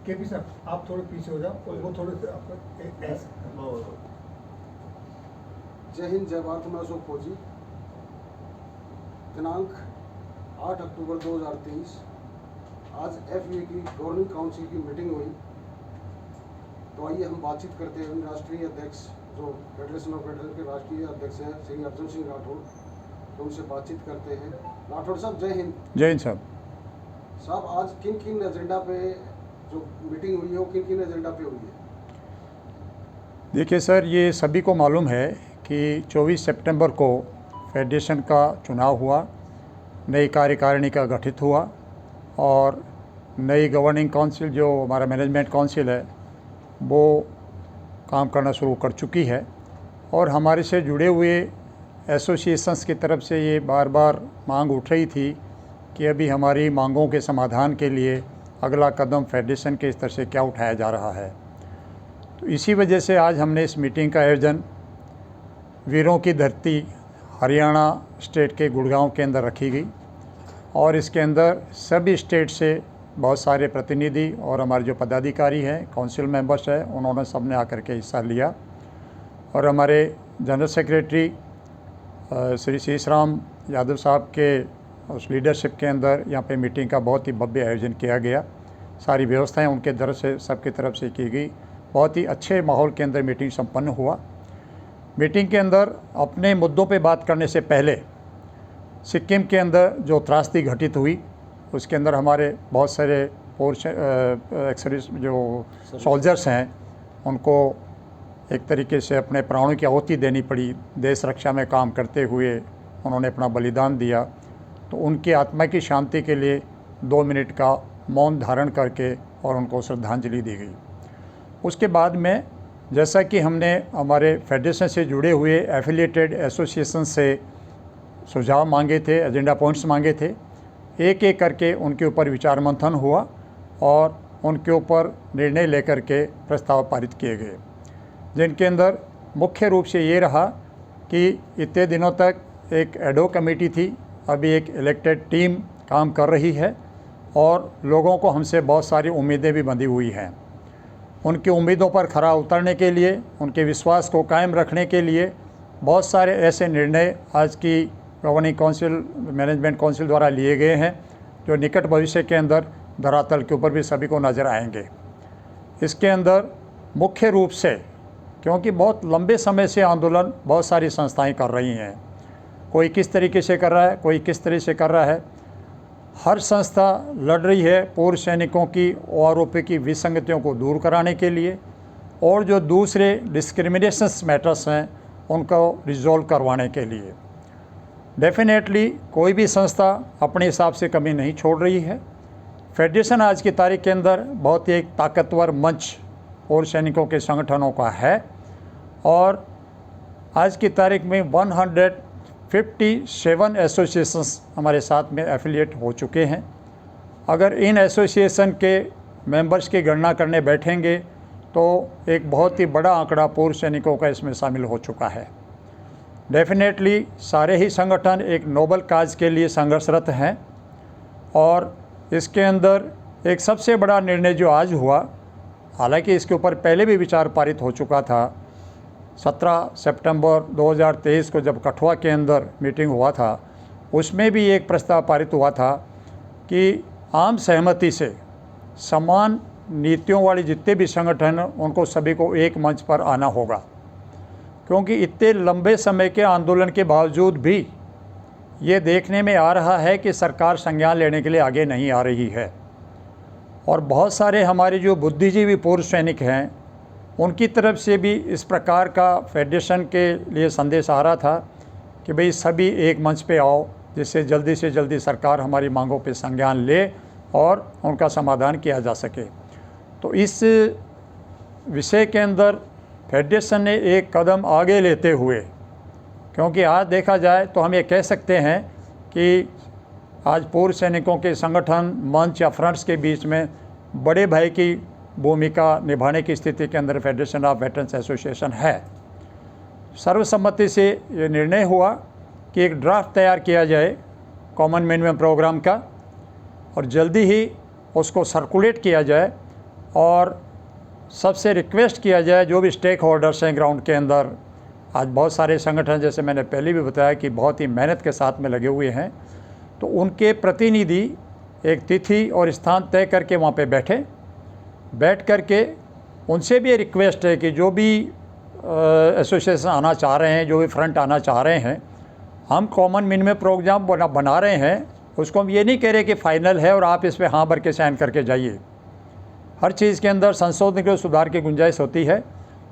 KP sir, आप थोड़े पीछे हो जाओ और वो थोड़े से आपका जय हिंद, जय भारत। मैं अशोक फौजी। दिनांक 8 अक्टूबर 2023 आज FA की गवर्निंग काउंसिल की मीटिंग हुई। तो आइए हम बातचीत करते हैं। राष्ट्रीय अध्यक्ष जो फेडरेशन ऑफ वेटरन के राष्ट्रीय अध्यक्ष हैं श्री अर्जुन सिंह राठौड़, तो उनसे बातचीत करते हैं। राठौड़ साहब, जय हिंद। जय हिंद साहब। साहब, आज किन किन एजेंडा पे जो मीटिंग हुई है वो किन किन एजेंडा पे हुई है? देखिए सर, ये सभी को मालूम है कि 24 सितंबर को फेडरेशन का चुनाव हुआ, नई कार्यकारिणी का गठित हुआ और नई गवर्निंग काउंसिल जो हमारा मैनेजमेंट काउंसिल है वो काम करना शुरू कर चुकी है। और हमारे से जुड़े हुए एसोसिएशंस की तरफ से ये बार बार मांग उठ रही थी कि अभी हमारी मांगों के समाधान के लिए अगला कदम फेडरेशन के स्तर से क्या उठाया जा रहा है। तो इसी वजह से आज हमने इस मीटिंग का आयोजन वीरों की धरती हरियाणा स्टेट के गुड़गांव के अंदर रखी गई और इसके अंदर सभी स्टेट से बहुत सारे प्रतिनिधि और हमारे जो पदाधिकारी हैं, काउंसिल मेंबर्स हैं, उन्होंने सबने आकर के हिस्सा लिया। और हमारे जनरल सेक्रेटरी श्री शीशराम यादव साहब के उस लीडरशिप के अंदर यहाँ पे मीटिंग का बहुत ही भव्य आयोजन किया गया। सारी व्यवस्थाएं उनके तरफ से, सबकी तरफ से की गई। बहुत ही अच्छे माहौल के अंदर मीटिंग संपन्न हुआ। मीटिंग के अंदर अपने मुद्दों पे बात करने से पहले सिक्किम के अंदर जो त्रासदी घटित हुई उसके अंदर हमारे बहुत सारे एक्सर्विस जो सोल्जर्स हैं उनको एक तरीके से अपने प्राणों की आहुति देनी पड़ी। देश रक्षा में काम करते हुए उन्होंने अपना बलिदान दिया। तो उनकी आत्मा की शांति के लिए 2 मिनट का मौन धारण करके और उनको श्रद्धांजलि दी गई। उसके बाद में जैसा कि हमने हमारे फेडरेशन से जुड़े हुए एफिलिएटेड एसोसिएशन से सुझाव मांगे थे, एजेंडा पॉइंट्स मांगे थे, एक एक करके उनके ऊपर विचार मंथन हुआ और उनके ऊपर निर्णय लेकर के प्रस्ताव पारित किए गए, जिनके अंदर मुख्य रूप से ये रहा कि इतने दिनों तक एक एडो कमेटी थी, अभी एक इलेक्टेड टीम काम कर रही है और लोगों को हमसे बहुत सारी उम्मीदें भी बंधी हुई हैं। उनकी उम्मीदों पर खरा उतरने के लिए, उनके विश्वास को कायम रखने के लिए बहुत सारे ऐसे निर्णय आज की गवर्निंग काउंसिल, मैनेजमेंट काउंसिल द्वारा लिए गए हैं जो निकट भविष्य के अंदर धरातल के ऊपर भी सभी को नज़र आएंगे। इसके अंदर मुख्य रूप से, क्योंकि बहुत लंबे समय से आंदोलन बहुत सारी संस्थाएं कर रही हैं, कोई किस तरीके से कर रहा है, कोई किस तरह से कर रहा है, हर संस्था लड़ रही है पूर्व सैनिकों की आरोपी की विसंगतियों को दूर कराने के लिए और जो दूसरे डिस्क्रिमिनेशंस मैटर्स हैं उनको रिजॉल्व करवाने के लिए। डेफिनेटली कोई भी संस्था अपने हिसाब से कमी नहीं छोड़ रही है। फेडरेशन आज की तारीख के अंदर बहुत ही एक ताकतवर मंच और सैनिकों के संगठनों का है और आज की तारीख में 157 एसोसिएशंस हमारे साथ में एफिलिएट हो चुके हैं। अगर इन एसोसिएशन के मेंबर्स की गणना करने बैठेंगे तो एक बहुत ही बड़ा आंकड़ा पूर्व सैनिकों का इसमें शामिल हो चुका है। डेफिनेटली सारे ही संगठन एक नोबल काज के लिए संघर्षरत हैं और इसके अंदर एक सबसे बड़ा निर्णय जो आज हुआ, हालांकि इसके ऊपर पहले भी विचार पारित हो चुका था। 17 सितंबर 2023 को जब कठुआ के अंदर मीटिंग हुआ था उसमें भी एक प्रस्ताव पारित हुआ था कि आम सहमति से समान नीतियों वाले जितने भी संगठन उनको सभी को एक मंच पर आना होगा, क्योंकि इतने लंबे समय के आंदोलन के बावजूद भी ये देखने में आ रहा है कि सरकार संज्ञान लेने के लिए आगे नहीं आ रही है। और बहुत सारे हमारे जो बुद्धिजीवी पूर्व सैनिक हैं उनकी तरफ से भी इस प्रकार का फेडरेशन के लिए संदेश आ रहा था कि भाई सभी एक मंच पे आओ, जिससे जल्दी से जल्दी सरकार हमारी मांगों पे संज्ञान ले और उनका समाधान किया जा सके। तो इस विषय के अंदर फेडरेशन ने एक कदम आगे लेते हुए, क्योंकि आज देखा जाए तो हम ये कह सकते हैं कि आज पूर्व सैनिकों के संगठन मंच या फ्रंट्स के बीच में बड़े भाई की भूमिका निभाने की स्थिति के अंदर फेडरेशन ऑफ वेटरन्स एसोसिएशन है। सर्वसम्मति से ये निर्णय हुआ कि एक ड्राफ्ट तैयार किया जाए कॉमन मिनिमम प्रोग्राम का और जल्दी ही उसको सर्कुलेट किया जाए और सबसे रिक्वेस्ट किया जाए जो भी स्टेक होल्डर्स हैं ग्राउंड के अंदर, आज बहुत सारे संगठन जैसे मैंने पहले भी बताया कि बहुत ही मेहनत के साथ में लगे हुए हैं, तो उनके प्रतिनिधि एक तिथि और स्थान तय करके वहाँ पे बैठ करके उनसे भी ये रिक्वेस्ट है कि जो भी एसोसिएशन आना चाह रहे हैं, जो भी फ्रंट आना चाह रहे हैं, हम कॉमन मिनिमम प्रोग्राम बना रहे हैं, उसको हम ये नहीं कह रहे कि फ़ाइनल है और आप इस पर हाँ भर के साइन करके जाइए। हर चीज़ के अंदर संशोधन के सुधार की गुंजाइश होती है,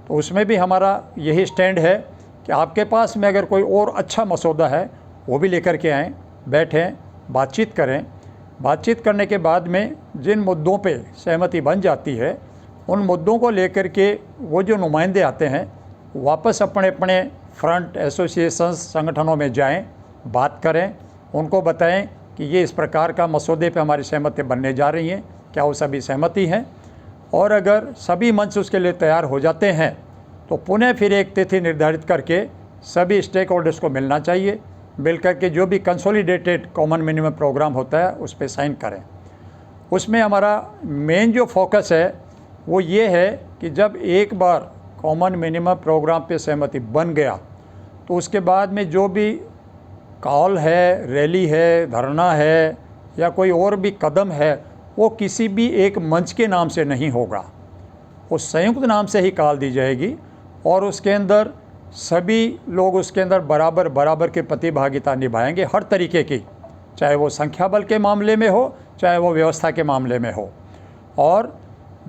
तो उसमें भी हमारा यही स्टैंड है कि आपके पास में अगर कोई और अच्छा मसौदा है वो भी लेकर के आएँ, बैठें, बातचीत करें। बातचीत करने के बाद में जिन मुद्दों पे सहमति बन जाती है, उन मुद्दों को लेकर के वो जो नुमाइंदे आते हैं वापस अपने अपने फ्रंट एसोसिएशंस संगठनों में जाएं, बात करें, उनको बताएं कि ये इस प्रकार का मसौदे पे हमारी सहमति बनने जा रही हैं, क्या वो सभी सहमति हैं। और अगर सभी मंच उसके लिए तैयार हो जाते हैं तो पुनः फिर एक तिथि निर्धारित करके सभी स्टेक होल्डर्स को मिलना चाहिए, मिल करके जो भी कंसोलिडेटेड कॉमन मिनिमम प्रोग्राम होता है उस पर साइन करें। उसमें हमारा मेन जो फोकस है वो ये है कि जब एक बार कॉमन मिनिमम प्रोग्राम पे सहमति बन गया तो उसके बाद में जो भी कॉल है, रैली है, धरना है या कोई और भी कदम है, वो किसी भी एक मंच के नाम से नहीं होगा, वो संयुक्त नाम से ही कॉल दी जाएगी और उसके अंदर सभी लोग उसके अंदर बराबर की प्रतिभागिता निभाएंगे, हर तरीके की, चाहे वो संख्या बल के मामले में हो, चाहे वो व्यवस्था के मामले में हो। और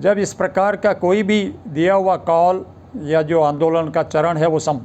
जब इस प्रकार का कोई भी दिया हुआ कॉल या जो आंदोलन का चरण है वो संपन्न